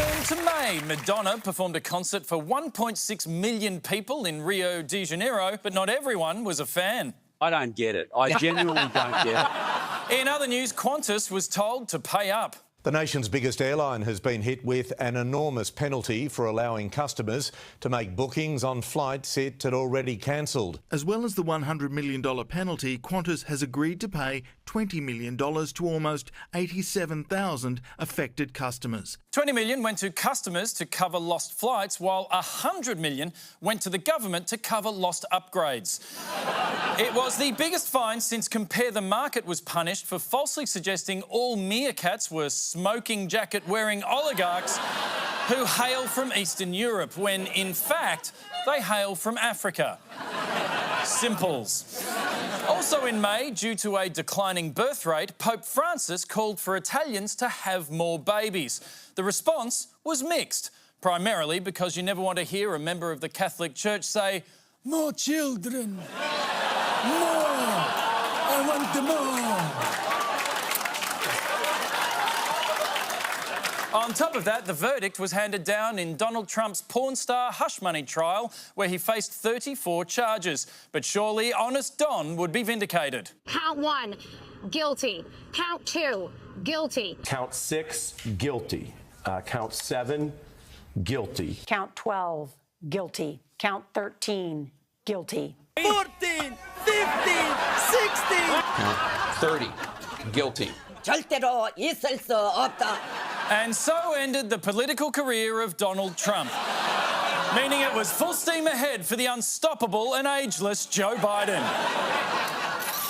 Turn to May. Madonna performed a concert for 1.6 million people in Rio de Janeiro, but not everyone was a fan. I don't get it. I genuinely don't get it. In other news, Qantas was told to pay up. The nation's biggest airline has been hit with an enormous penalty for allowing customers to make bookings on flights it had already cancelled. As well as the $100 million penalty, Qantas has agreed to pay $20 million to almost 87,000 affected customers. $20 million went to customers to cover lost flights, while $100 million went to the government to cover lost upgrades. It was the biggest fine since Compare the Market was punished for falsely suggesting all meerkats were smoking jacket-wearing oligarchs who hail from Eastern Europe, when, in fact, they hail from Africa. Simples. Also in May, due to a declining birth rate, Pope Francis called for Italians to have more babies. The response was mixed, primarily because you never want to hear a member of the Catholic Church say, "More children, more, I want them more." On top of that, the verdict was handed down in Donald Trump's porn star hush money trial, where he faced 34 charges. But surely honest Don would be vindicated. Count 1, guilty. Count 2, guilty. Count 6, guilty. Count 7, guilty. Count 12, guilty. Count 13, guilty. 14, 15, 16. Count 30, guilty. 절대로 있을 수 없다. And so ended the political career of Donald Trump, meaning it was full steam ahead for the unstoppable and ageless Joe Biden.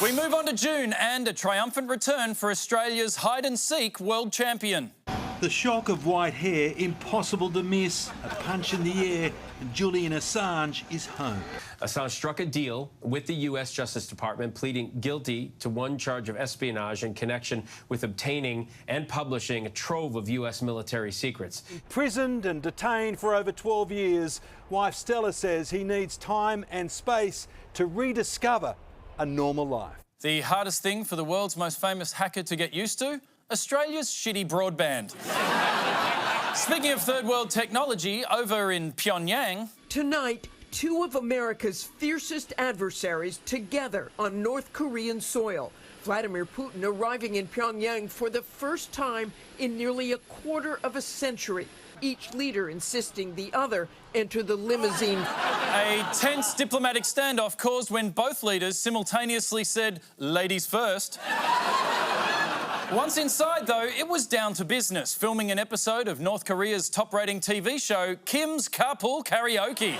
We move on to June and a triumphant return for Australia's hide-and-seek world champion. The shock of white hair, impossible to miss. A punch in the air, and Julian Assange is home. Assange struck a deal with the U.S. Justice Department, pleading guilty to one charge of espionage in connection with obtaining and publishing a trove of U.S. military secrets. Imprisoned and detained for over 12 years, wife Stella says he needs time and space to rediscover a normal life. The hardest thing for the world's most famous hacker to get used to? Australia's shitty broadband. Speaking of third world technology, over in Pyongyang... Tonight, two of America's fiercest adversaries together on North Korean soil. Vladimir Putin arriving in Pyongyang for the first time in nearly a quarter of a century. Each leader insisting the other enter the limousine. A tense diplomatic standoff caused when both leaders simultaneously said, "Ladies first." Once inside, though, it was down to business, filming an episode of North Korea's top-rating TV show, Kim's Carpool Karaoke.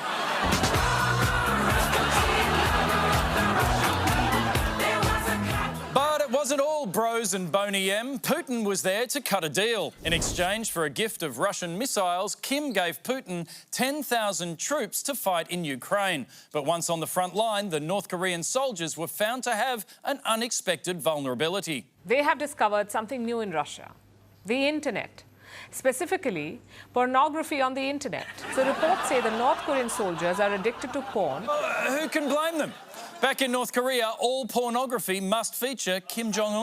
But it wasn't all bros and Boney M. Putin was there to cut a deal. In exchange for a gift of Russian missiles, Kim gave Putin 10,000 troops to fight in Ukraine. But once on the front line, the North Korean soldiers were found to have an unexpected vulnerability. They have discovered something new in Russia, the internet. Specifically, pornography on the internet. So reports say the North Korean soldiers are addicted to porn. Who can blame them? Back in North Korea, all pornography must feature Kim Jong-un.